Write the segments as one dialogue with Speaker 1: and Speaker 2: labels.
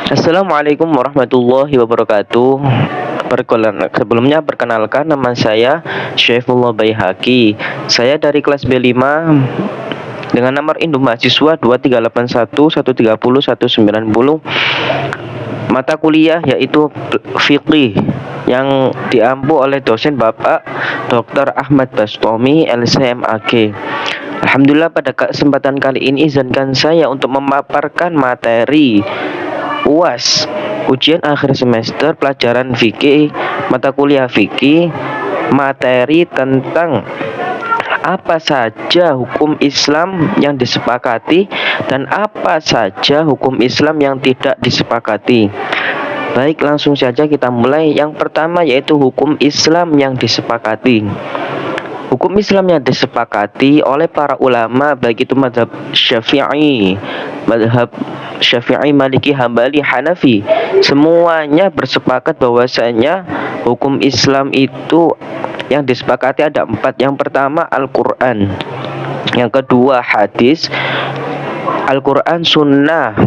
Speaker 1: Assalamualaikum warahmatullahi wabarakatuh. Sebelumnya perkenalkan, nama saya Syaifullah Baihaqi. Saya dari kelas B5 dengan nomor induk mahasiswa 2381130 mata kuliah yaitu fikih yang diampu oleh dosen Bapak Dr. Ahmad Bastomi LCMAG. Alhamdulillah, pada kesempatan kali ini izinkan saya untuk memaparkan materi UAS, ujian akhir semester pelajaran fikih, mata kuliah fikih, materi tentang apa saja hukum Islam yang disepakati dan apa saja hukum Islam yang tidak disepakati. Baik, langsung saja kita mulai. Yang pertama yaitu hukum Islam yang disepakati. Hukum Islam yang disepakati oleh para ulama, baik itu mazhab Syafi'i, Maliki, Hambali, Hanafi, semuanya bersepakat bahwasanya hukum Islam itu yang disepakati ada 4. Yang pertama Al-Quran, yang kedua hadis, Al-Quran, sunnah,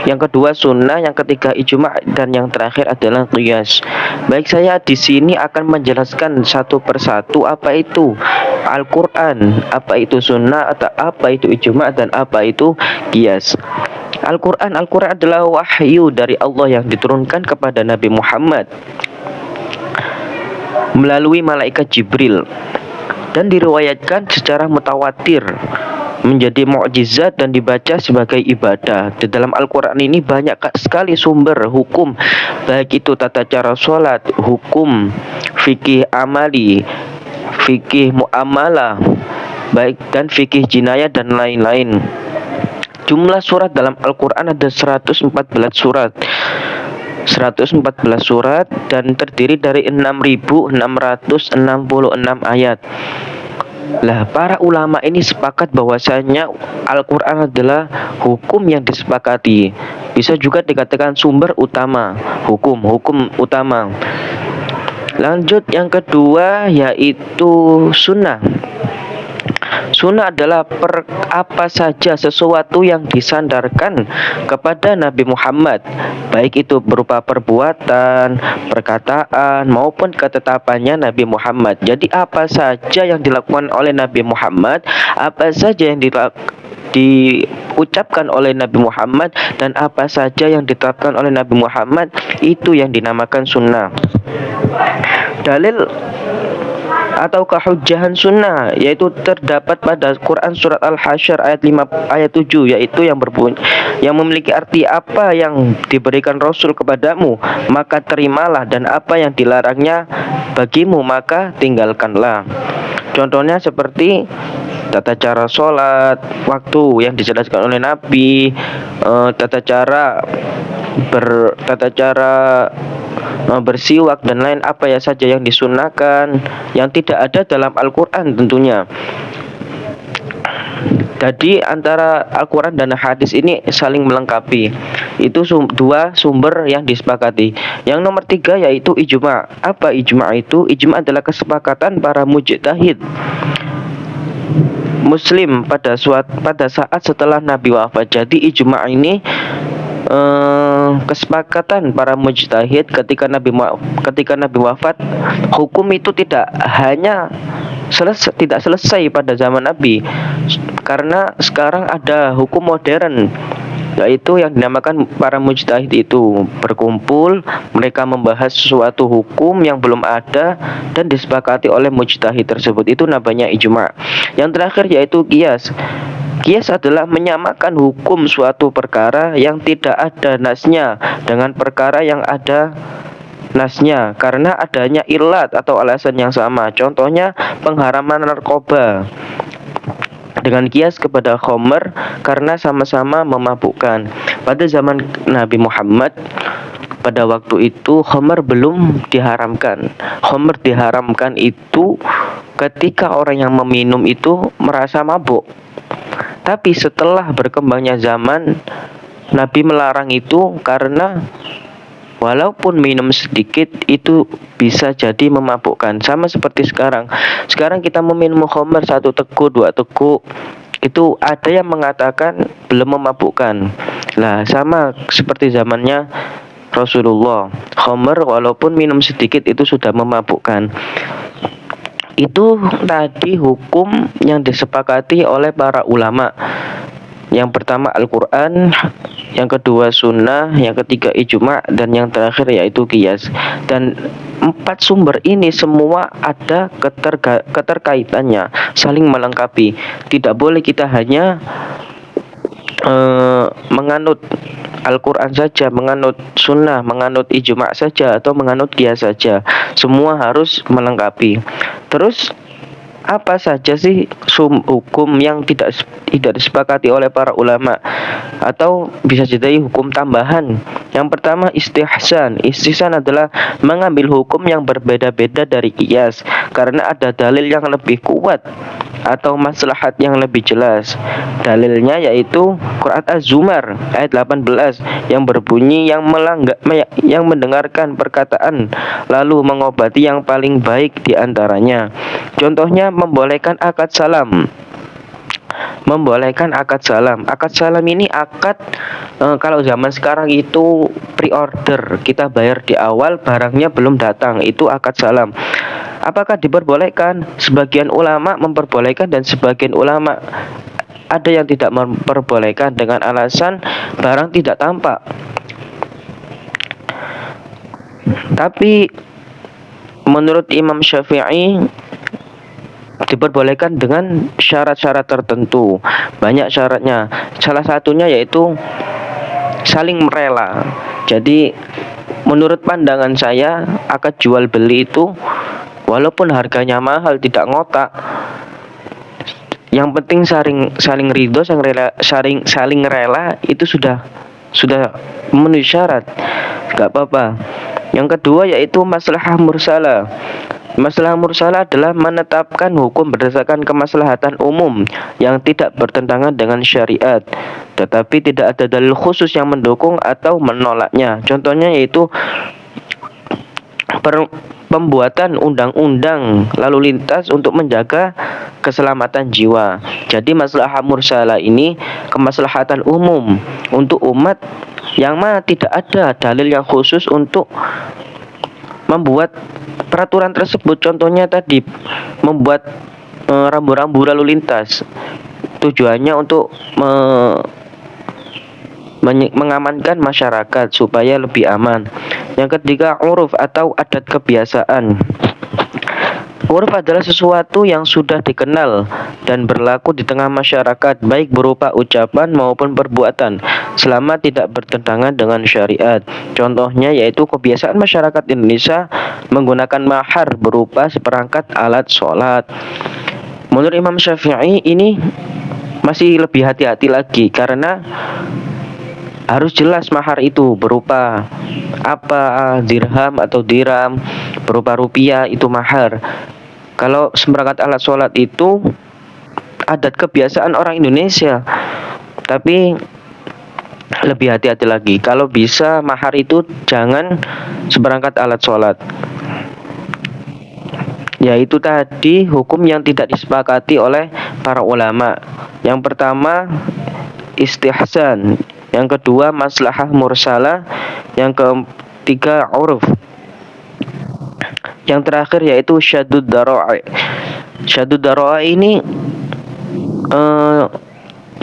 Speaker 1: yang kedua sunnah, yang ketiga ijma', dan yang terakhir adalah qiyas. Baik, saya di sini akan menjelaskan satu persatu apa itu Al-Quran, apa itu sunnah, atau apa itu ijma', dan apa itu qiyas. Al-Quran adalah wahyu dari Allah yang diturunkan kepada Nabi Muhammad melalui malaikat Jibril dan diriwayatkan secara mutawatir menjadi mukjizat dan dibaca sebagai ibadah. Di dalam Al-Quran ini banyak sekali sumber hukum, baik itu tata cara sholat, hukum fikih amali, fikih muamalah, baik dan fikih jinayah dan lain-lain. Jumlah surat dalam Al-Quran ada 114 surat. 114 surat dan terdiri dari 6.666 ayat. Lah, para ulama ini sepakat bahwasanya Al-Quran adalah hukum yang disepakati. Bisa juga dikatakan sumber utama, hukum utama. Lanjut, yang kedua yaitu sunnah. Sunnah adalah apa saja sesuatu yang disandarkan kepada Nabi Muhammad, baik itu berupa perbuatan, perkataan, maupun ketetapannya Nabi Muhammad. Jadi apa saja yang dilakukan oleh Nabi Muhammad, apa saja yang diucapkan oleh Nabi Muhammad, dan apa saja yang diterapkan oleh Nabi Muhammad, itu yang dinamakan sunnah. Dalil atau kehujjahan sunnah yaitu terdapat pada Quran surat Al-Hasyr ayat 7, yaitu yang berbunyi, yang memiliki arti apa yang diberikan Rasul kepadamu maka terimalah, dan apa yang dilarangnya bagimu maka tinggalkanlah. Contohnya seperti tata cara sholat, waktu yang dijelaskan oleh Nabi, tata cara bersiwak dan lain apa ya saja yang disunahkan, yang tidak ada dalam Al-Quran tentunya. Jadi antara Al-Quran dan hadis ini saling melengkapi. Itu dua sumber yang disepakati. Yang nomor 3 yaitu ijma'. Apa ijma' itu? Ijma' adalah kesepakatan para mujtahid Muslim pada saat setelah Nabi wafat. Jadi ijma' ini kesepakatan para mujtahid ketika Nabi wafat. Hukum itu tidak selesai pada zaman Nabi, karena sekarang ada hukum modern, yaitu yang dinamakan para mujtahid itu berkumpul, mereka membahas suatu hukum yang belum ada dan disepakati oleh mujtahid tersebut, itu namanya ijma'. Yang terakhir yaitu qiyas. Qiyas adalah menyamakan hukum suatu perkara yang tidak ada nasnya dengan perkara yang ada nasnya karena adanya ilat atau alasan yang sama. Contohnya pengharaman narkoba dengan kias kepada khamr karena sama-sama memabukkan. Pada zaman Nabi Muhammad, pada waktu itu khamr belum diharamkan. Khamr diharamkan itu ketika orang yang meminum itu merasa mabuk. Tapi setelah berkembangnya zaman, Nabi melarang itu karena walaupun minum sedikit itu bisa jadi memabukkan. Sama seperti sekarang. Sekarang kita meminum khamr 1 teguk, 2 teguk, itu ada yang mengatakan belum memabukkan. Lah sama seperti zamannya Rasulullah, khamr walaupun minum sedikit itu sudah memabukkan. Itu tadi hukum yang disepakati oleh para ulama. Yang pertama Al-Quran, yang kedua sunnah, yang ketiga ijma', dan yang terakhir yaitu qiyas. Dan 4 sumber ini semua ada keterkaitannya, saling melengkapi. Tidak boleh kita hanya menganut Al-Quran saja, menganut sunnah, menganut ijma' saja, atau menganut qiyas saja. Semua harus melengkapi. Terus apa saja sih hukum yang tidak disepakati oleh para ulama, atau bisa jadi hukum tambahan? Yang pertama istihsan. Istihsan adalah mengambil hukum yang berbeda-beda dari qiyas karena ada dalil yang lebih kuat atau maslahat yang lebih jelas. Dalilnya yaitu Quran Az-Zumar ayat 18 yang berbunyi yang mendengarkan perkataan lalu mengobati yang paling baik di antaranya. Contohnya membolehkan akad salam. Akad salam ini akad kalau zaman sekarang itu pre-order, kita bayar di awal, barangnya belum datang, itu akad salam. Apakah diperbolehkan? Sebagian ulama memperbolehkan dan sebagian ulama ada yang tidak memperbolehkan dengan alasan barang tidak tampak. Tapi menurut Imam Syafi'i diperbolehkan dengan syarat-syarat tertentu. Banyak syaratnya. Salah satunya yaitu saling rela. Jadi menurut pandangan saya, akad jual beli itu walaupun harganya mahal, tidak ngotak, yang penting saling ridho, saling rela, itu sudah memenuhi syarat, gak apa-apa. Yang kedua yaitu maslahah mursalah. Maslahah mursalah adalah menetapkan hukum berdasarkan kemaslahatan umum yang tidak bertentangan dengan syariat, tetapi tidak ada dalil khusus yang mendukung atau menolaknya. Contohnya yaitu pembuatan undang-undang lalu lintas untuk menjaga keselamatan jiwa. Jadi maslahah mursalah ini kemaslahatan umum untuk umat yang mana tidak ada dalil yang khusus untuk membuat peraturan tersebut. Contohnya tadi membuat rambu-rambu lalu lintas, tujuannya untuk mengamankan masyarakat supaya lebih aman. Yang ketiga uruf atau adat kebiasaan. Uruf adalah sesuatu yang sudah dikenal dan berlaku di tengah masyarakat, baik berupa ucapan maupun perbuatan, selama tidak bertentangan dengan syariat. Contohnya yaitu kebiasaan masyarakat Indonesia menggunakan mahar berupa seperangkat alat sholat. Menurut Imam Syafi'i ini masih lebih hati-hati lagi, karena harus jelas mahar itu berupa apa, dirham atau diram, berupa rupiah, itu mahar. Kalau seperangkat alat sholat itu adat kebiasaan orang Indonesia, tapi lebih hati-hati lagi. Kalau bisa mahar itu jangan seperangkat alat sholat. Yaitu tadi hukum yang tidak disepakati oleh para ulama. Yang pertama istihsan, yang kedua maslahah mursalah, yang ketiga uruf, yang terakhir yaitu syadud dara'i. Syadud dara'i ini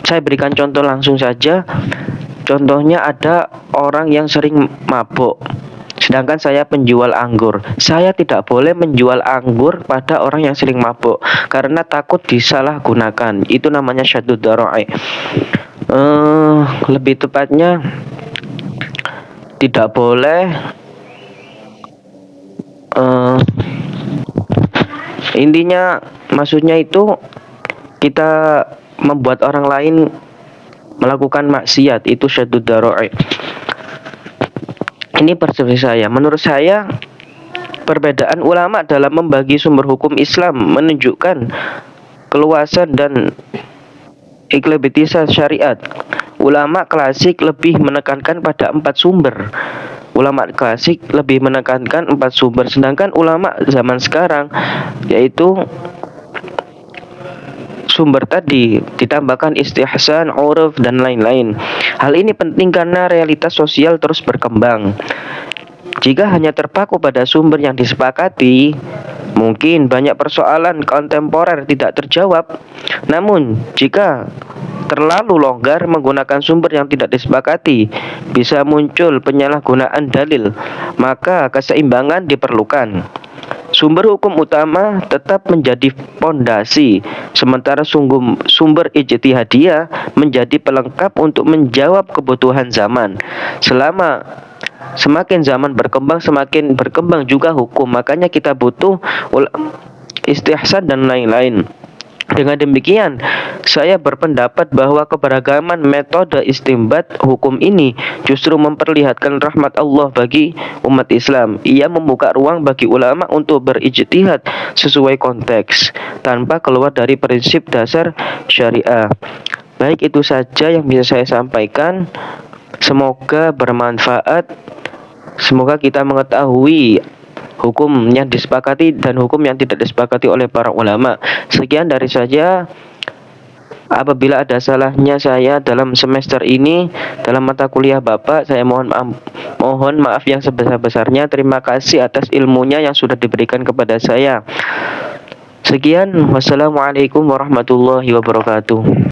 Speaker 1: saya berikan contoh langsung saja. Contohnya ada orang yang sering mabuk, sedangkan saya penjual anggur. Saya tidak boleh menjual anggur pada orang yang sering mabuk karena takut disalahgunakan. Itu namanya syadud dara'i. Lebih tepatnya tidak boleh intinya maksudnya itu kita membuat orang lain melakukan maksiat, itu syadud dara'i. Ini persepsi saya. Menurut saya perbedaan ulama dalam membagi sumber hukum Islam menunjukkan keluasan dan eklektisitas syariat. Ulama klasik lebih menekankan pada 4 sumber. Sedangkan ulama zaman sekarang yaitu sumber tadi, ditambahkan istihsan, uruf, dan lain-lain. Hal ini penting karena realitas sosial terus berkembang. Jika hanya terpaku pada sumber yang disepakati, mungkin banyak persoalan kontemporer tidak terjawab. Namun, jika terlalu longgar menggunakan sumber yang tidak disepakati, bisa muncul penyalahgunaan dalil. Maka keseimbangan diperlukan. Sumber hukum utama tetap menjadi pondasi, sementara sumber ijtihadiyah menjadi pelengkap untuk menjawab kebutuhan zaman. Semakin zaman berkembang, semakin berkembang juga hukum. Makanya kita butuh istihsan dan lain-lain. Dengan demikian, saya berpendapat bahwa keberagaman metode istinbat hukum ini justru memperlihatkan rahmat Allah bagi umat Islam. Ia membuka ruang bagi ulama untuk berijtihad sesuai konteks, tanpa keluar dari prinsip dasar syariah. Baik, itu saja yang bisa saya sampaikan. Semoga bermanfaat. Semoga kita mengetahui hukum yang disepakati dan hukum yang tidak disepakati oleh para ulama. Sekian dari saya. Apabila ada salahnya saya dalam semester ini dalam mata kuliah Bapak, saya mohon maaf yang sebesar-besarnya. Terima kasih atas ilmunya yang sudah diberikan kepada saya. Sekian, wassalamualaikum warahmatullahi wabarakatuh.